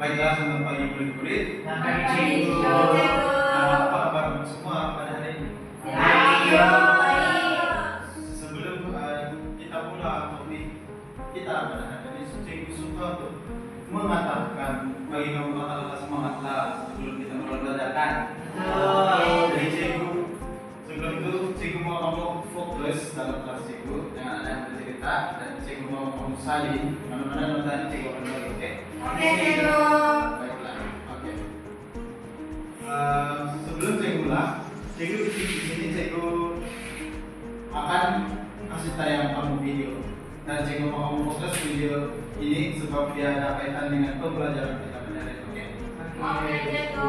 Baiklah, selamat pagi murid-murid. Selamat pagi, Cikgu. Apa kabar semua pada hari ini? Baik. Sebelum kita mulai topik kita pada hari ini, Cikgu suka untuk mengatakan bagi kamu kata-kata semangatlah sebelum kita mulai belajar kan? Jadi Cikgu, sebelum itu Cikgu mau kamu fokus dalam kelas Cikgu, jangan ada yang bercerita, dan Cikgu mau kamu salin mana-mana notanya Cikgu akan bagi, oke? Oke, Cikgu. Baiklah, oke. Sebelum saya mulai, Cikgu di sini Cikgu akan kasih tayang kamu video, dan Cikgu mau kamu fokus video ini sebab dia ada kaitan dengan pembelajaran kita pada hari ini, oke? Oke, Cikgu.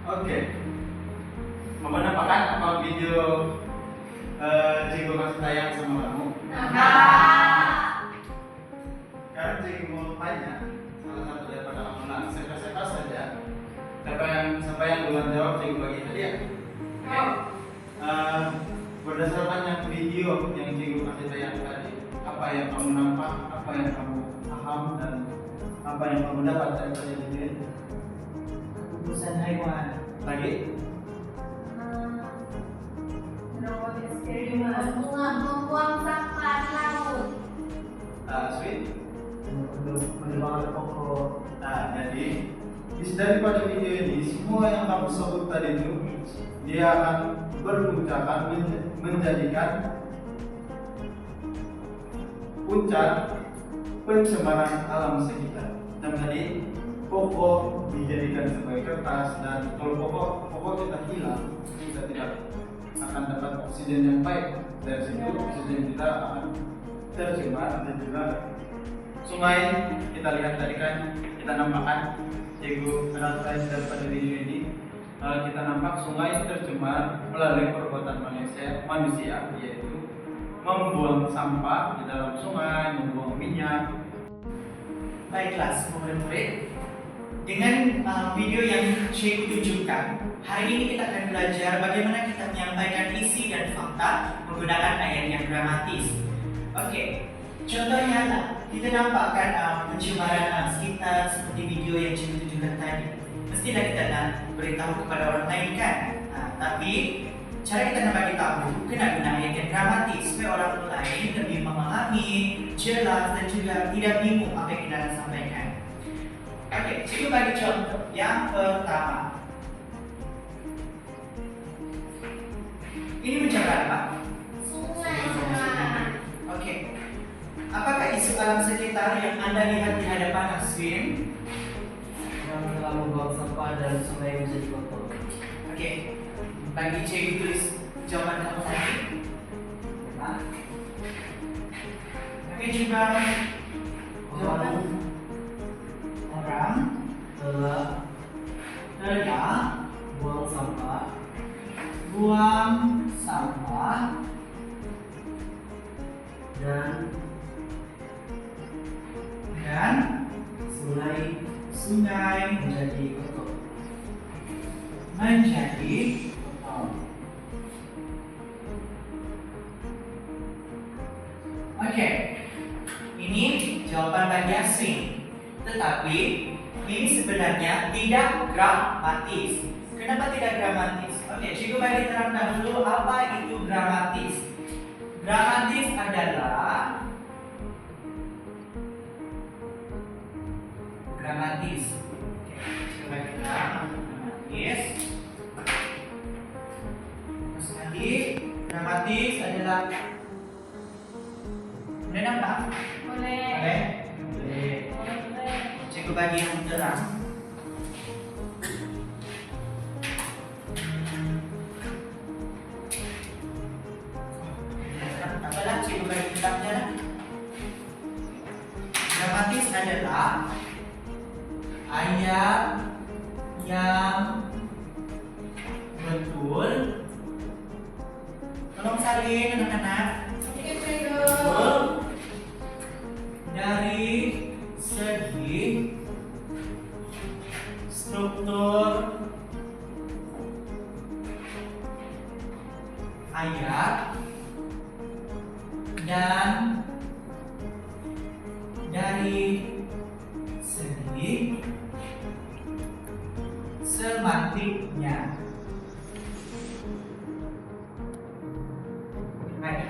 Oke. Kamu dapatkan apa video Cikgu kasih tayang sama kamu? Sekarang Cikgu mau tanya salah satu daripada kamu lah, siapa saja. Siapa yang duluan jawab Cikgu bagi hadiah. Oke. Berdasarkan yang video yang Cikgu kasih tayang tadi, apa yang kamu nampak, apa yang kamu paham, dan apa yang kamu dapat dari video ini? Kubusan hewan. Lagi? Robot eksperimen. Membuang sampah di laut. Sweet. Menebang pokok. Jadi daripada video ini, semua yang kamu sebut tadi itu dia akan berpuncak, akan menjadikan puncak pencemaran alam sekitar. Dan tadi pokok dijadikan sebagai kertas, dan kalau pokok kita hilang, kita tidak akan dapat oksigen yang baik. Dari situ oksigen kita akan tercemar, dan juga sungai kita lihat tadi kan, kita nampakkan Cikgu analisa daripada video ini, kita nampak sungai tercemar melalui perbuatan manusia, yaitu membuang sampah di dalam sungai, membuang minyak. Baiklah semua murid, dengan video yang Cikgu tunjukkan, hari ini kita akan belajar bagaimana kita menyampaikan isi dan fakta menggunakan ayat yang dramatis. Oke, contohnya lah, kita nampakkan pencemaran sekitar seperti video yang Cikgu tunjukkan tadi. Mestilah kita nak beritahu kepada orang lain kan? Tapi cara kita nak bagi tahu kena guna ayat yang dramatis supaya orang lain lebih memahami, jelas, dan juga tidak bingung apa yang kita nak sampaikan. Oke, Cikgu bagi contoh yang pertama. Ini mencemar apa? Sungai. Oke. Apakah isu alam sekitar yang Anda lihat di hadapan Aswin? Yang telah membuang sampah dan sungai menjadi kotor. Oke. Bagi Cikgu tulis jawaban kamu tadi. Oke, juga jawaban orang Telah buang sampah dan sungai menjadi kotor. Oke, ini jawaban bagi Aswin. Tetapi ini sebenarnya tidak gramatis. Kenapa tidak gramatis? Oke, Cikgu bagi terangkan dulu apa itu gramatis. Gramatis adalah dramatis. Oke, coba kita dramatis. Terus tadi dramatis adalah boleh nampak? Boleh. Boleh. Boleh. Cikgu bagi yang terang. Tak apalah, cikgu bagi kitabnya lah. Dramatis adalah ayat yang betul. Tolong salin anak-anak. Oke, Cikgu. Betul. Dari segi struktur ayat dan dari segi semantiknya. Baik,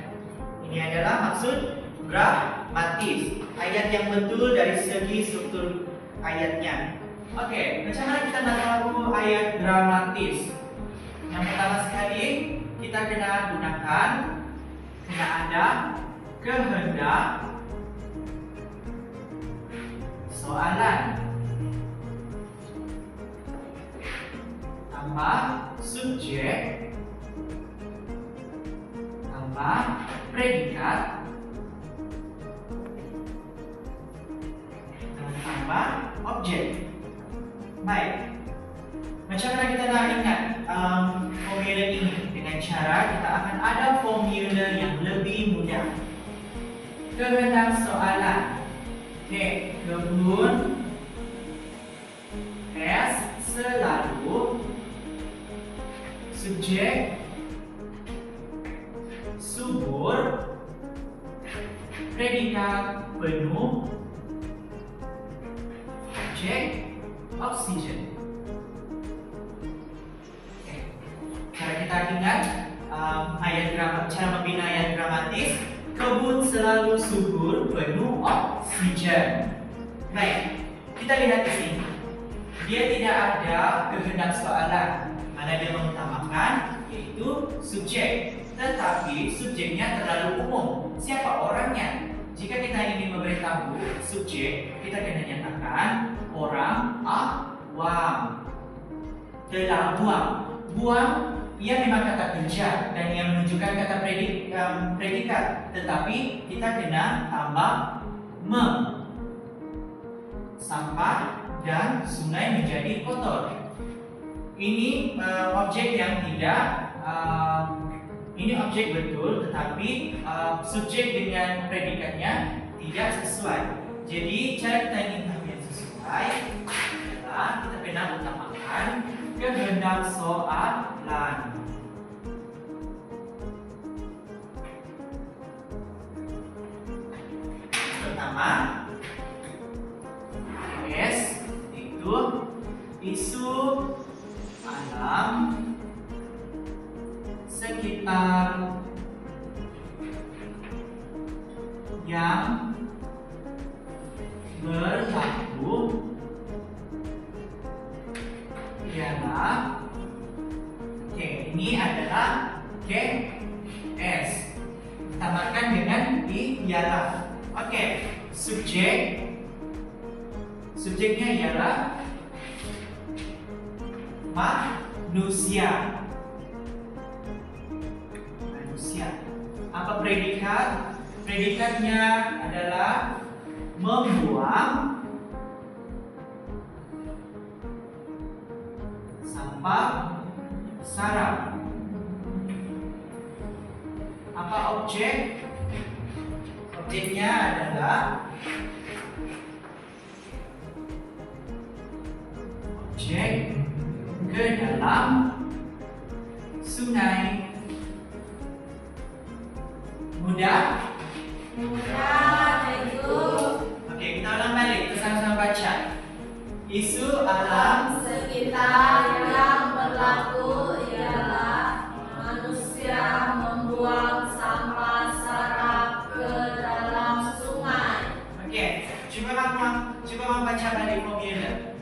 ini adalah maksud dramatis. Ayat yang betul dari segi struktur ayatnya. Oke, macam mana kita nak tahu ayat dramatis? Yang pertama sekali, kita kena gunakan, kena ada kehendak soalan tambah subjek tambah predikat dan tambah objek. Baik, macam mana kita nak ingat formula ini? Dengan cara kita akan ada formula yang lebih mudah. Kehendak soalan. Oke, kebun S selalu subjek subur predikat penuh objek oksigen. Oke. Cara kita ingat cara membina ayat dramatis. Kebun selalu subur penuh oksigen. Baik, kita lihat di sini. Dia tidak ada kehendak soalan. Mana dia mengutamakan yaitu subjek. Tetapi subjeknya terlalu umum. Siapa orangnya? Jika kita ingin memberitahu subjek, kita kena nyatakan orang awam. Telah buang. Buang ia memang kata kerja dan ia menunjukkan kata predikat, tetapi kita kena tambah sampah dan sungai menjadi kotor. Ini objek yang tidak ini objek betul, tetapi subjek dengan predikatnya tidak sesuai. Jadi cara kita ingin tahu yang sesuai adalah kita kena utamakan kehendak soalan. Pertama, S itu isu alam sekitar yang berlaku ialah ini adalah S. Tambahkan dengan ialah. Subjeknya ialah manusia. Apa predikat? Predikatnya adalah membuang sampah sarap. Apa objek? Objeknya adalah objek ke dalam sungai. Mudah? Mudah, Cikgu. Oke, kita ulang balik. Kita sama-sama baca. Isu alam Sekitar yang berlaku ialah manusia membuang sampah sarap ke dalam sungai. Oke, coba kamu baca balik formula.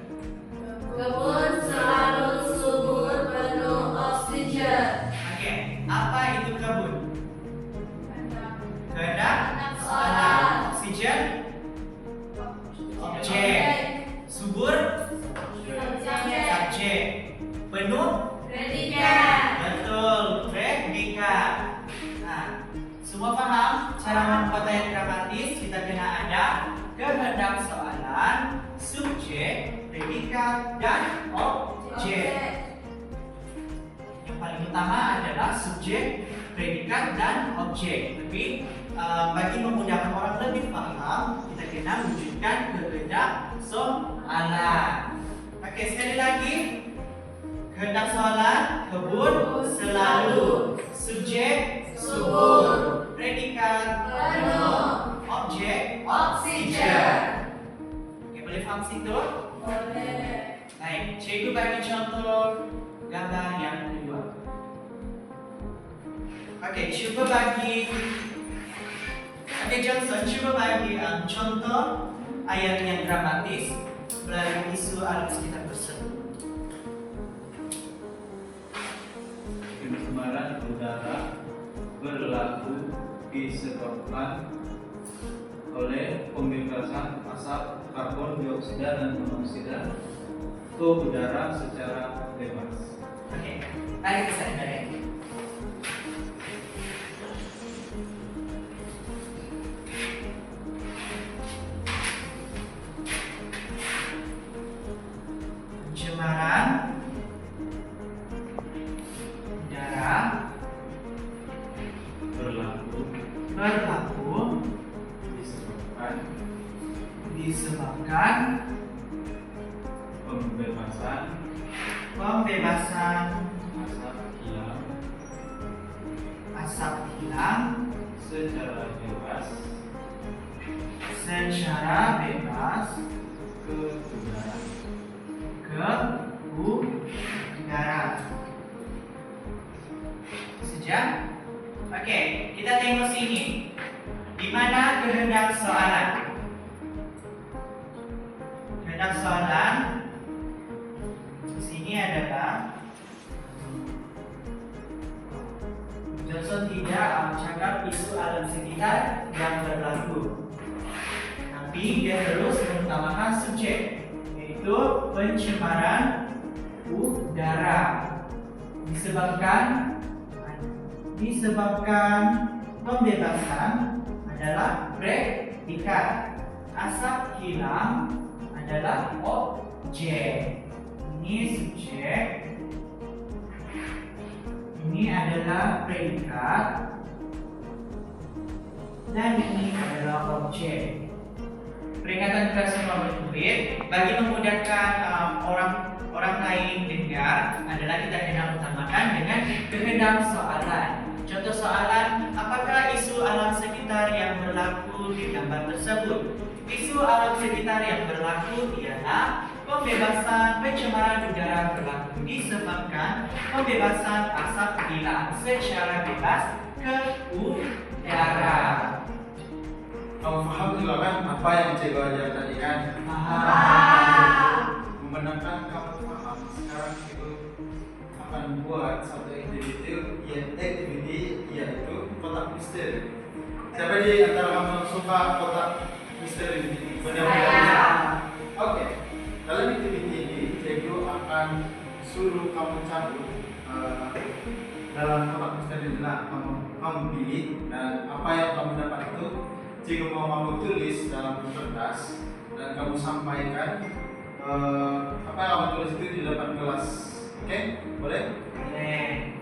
Kebun selalu subur penuh oksigen. Oke, apa itu kebun? Kehendak Soalan. oksigen, objek, subur, subjek, penuh, Predikat. betul, predikat. Nah, semua paham cara membuat ayat gramatis? Kita kena ada kehendak soalan, subjek, predikat, dan objek. Yang paling utama adalah subjek, predikat, dan objek. Tapi bagi memudahkan orang lebih paham, kita kena wujudkan kehendak soalan. Oke, sekali lagi. Kehendak soalan, kebun selalu, subjek subur, predikat Penuh. objek Oksigen. Oke, boleh paham situ? Boleh. Baik, cikgu bagi contoh gambar yang kedua. Oke, cuba bagi Johnson, cuba bagi contoh ayat yang dramatis melalui isu alam sekitar tersebut. Pencemaran udara berlaku disebabkan oleh pembebasan asap karbon dioksida dan monoksida ke udara secara bebas. Oke, mari kita dengarkan. Pencemaran udara Berlaku disebabkan pembebasan pembebasan asap asap hilang hilang secara bebas ke udara. ke udara. Sejak? Oke, kita tengok sini. Di mana kehendak soalan? Kehendak soalan di sini adalah Johnson tidak cakap isu alam sekitar yang berlaku, tapi dia terus mengutamakan subjek, yaitu pencemaran udara disebabkan pembebasan adalah predikat, asap hilang adalah objek. Ini subjek, ini adalah predikat, dan ini adalah objek. Peringatan kepada semua murid, bagi memudahkan orang lain dengar adalah kita kena utamakan dengan kehendak soalan. Contoh soalan, apakah isu alam sekitar yang berlaku di gambar tersebut? Isu alam sekitar yang berlaku ialah pembebasan pencemaran udara berlaku disebabkan pembebasan asap hilang secara bebas ke udara. Kamu paham juga kan apa yang cikgu ajar tadi kan? Paham. Membenarkan kamu paham, sekarang cikgu akan buat satu aktiviti yaitu kotak misteri. Siapa di antara kamu suka kotak misteri ini? Saya. Oke. Dalam aktiviti ini, cikgu akan suruh kamu cabut dalam kotak misteri ini. Kamu pilih dan apa yang kamu dapat itu cikgu mau kamu tulis dalam kertas dan kamu sampaikan apa yang kamu tulis itu di depan kelas. Oke? Boleh? Boleh.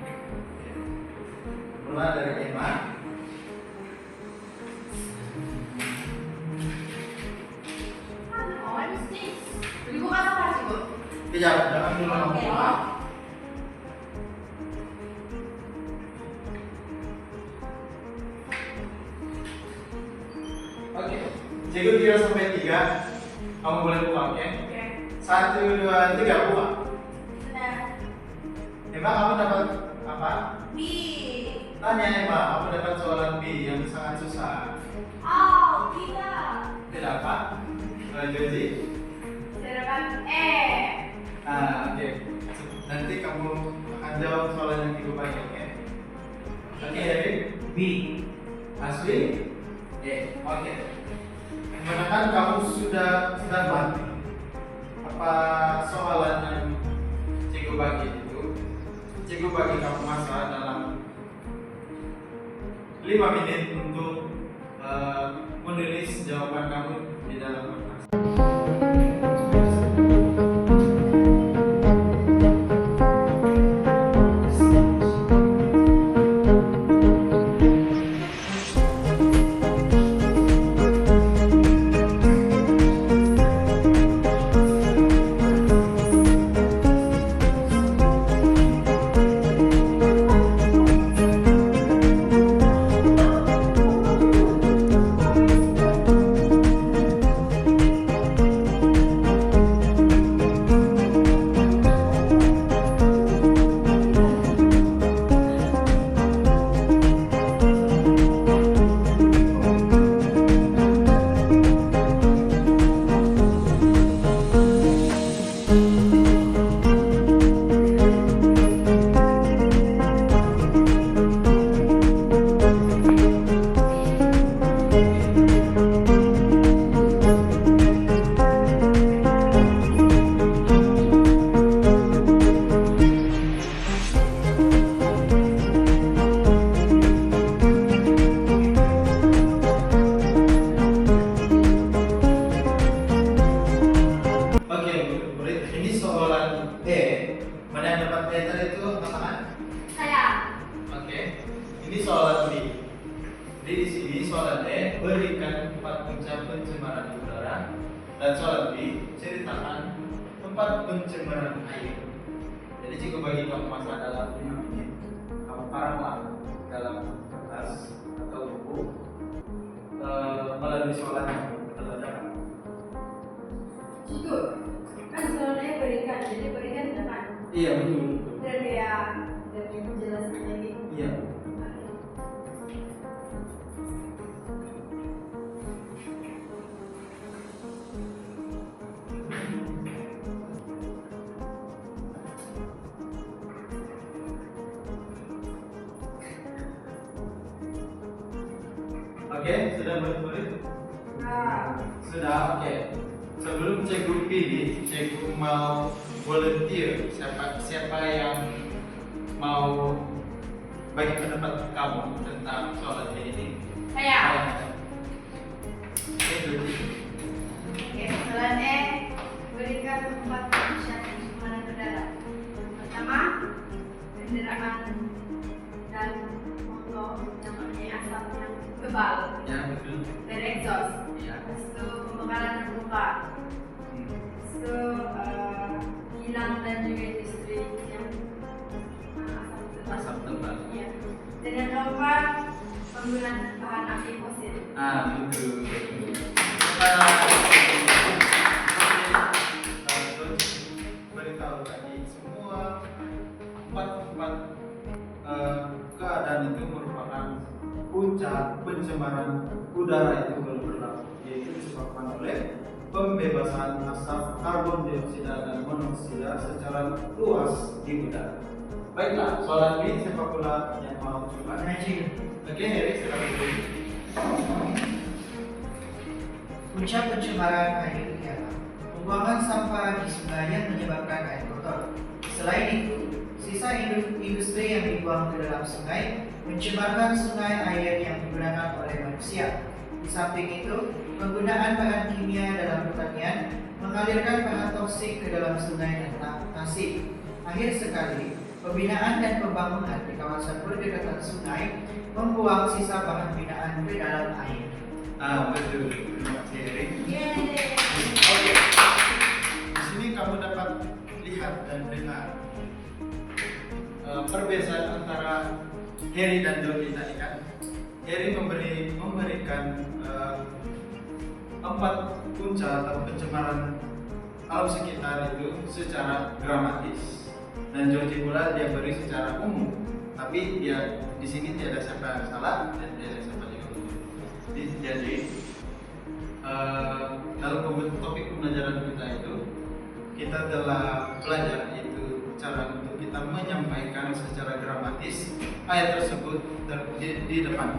Mulai dari Emma. What is this? Beli buku apa sih, Bu? Kejap, jangan dulu kamu. Oke. Oke. Cikgu 3 sampai 3. Kamu boleh buka, oke? Oke. 1, 2, 3 buka. Sudah. Emma, kamu dapat apa? B. Tanya Emma, kamu dapat soalan B yang sangat susah. Oh, tidak. Tidak apa? Joji. Saya dapat E. Nah, asli E. Oke. Kebanyakan kamu sudah dapat apa soalan yang cikgu bagi itu. Cikgu bagi kamu masa dalam 5 menit untuk menulis jawaban kamu di dalam kertas. Ini soalan B. Jadi di sini soalan E berikan 4 punca pencemaran udara dan soalan B ceritakan 4 pencemaran air. Jadi cikgu bagi kamu masa dalam 5 menit. Kamu karanglah dalam kertas atau buku melalui soalan yang terdapat. Cikgu, kan soalnya berikan, jadi berikan di depan. Iya betul. Dan kayak dari penjelasannya gitu. Iya. Oke, sudah murid-murid? Sudah, oke. Sebelum cikgu pilih, cikgu mau volunteer. Siapa yang mau bagi pendapat kamu tentang soal ini? Saya. Cikgu. Oke, soalan E berikan 4 punca pencemaran udara. Pertama, kendaraan dan motor yang mempunyai asap yang tebal Ya betul. dan exhaust. Ya. Lepas itu pembakaran terbuka. Lepas itu kilang dan juga industri yang asap tebal. Asap tebal. Ya. Dan yang keempat, penggunaan bahan aktif fosil. Betul. Terus beritahu tadi semua empat keadaan itu merupakan puncak pencemaran udara itu belum berlaku, yaitu disebabkan oleh pembebasan asap karbon dioksida dan monoksida secara luas di udara. Baiklah, soalan ini sepak bola yang mau coba. Oke, Heri, silakan. Punca pencemaran air ialah pembuangan sampah di sungai yang menyebabkan air kotor. Selain itu, sisa industri yang dibuang ke dalam sungai mencemarkan sungai air yang digunakan oleh manusia. Di samping itu, penggunaan bahan kimia dalam pertanian mengalirkan bahan toksik ke dalam sungai dan tasik. Akhir sekali, pembinaan dan pembangunan di kawasan berdekatan sungai membuang sisa bahan binaan ke dalam air. Betul. Terima kasih, Heri. Yeay. Oke. Di sini kamu dapat lihat dan dengar perbedaan antara Heri dan Jody tadi kan. Heri memberikan 4 punca atau pencemaran alam sekitar itu secara dramatis, dan Jody pula dia beri secara umum. Tapi dia di sini tidak ada siapa yang salah dan tidak ada siapa yang benar. Jadi dalam topik pembelajaran kita itu kita telah belajar itu cara untuk kita menyampaikan secara dramatis ayat tersebut di depan.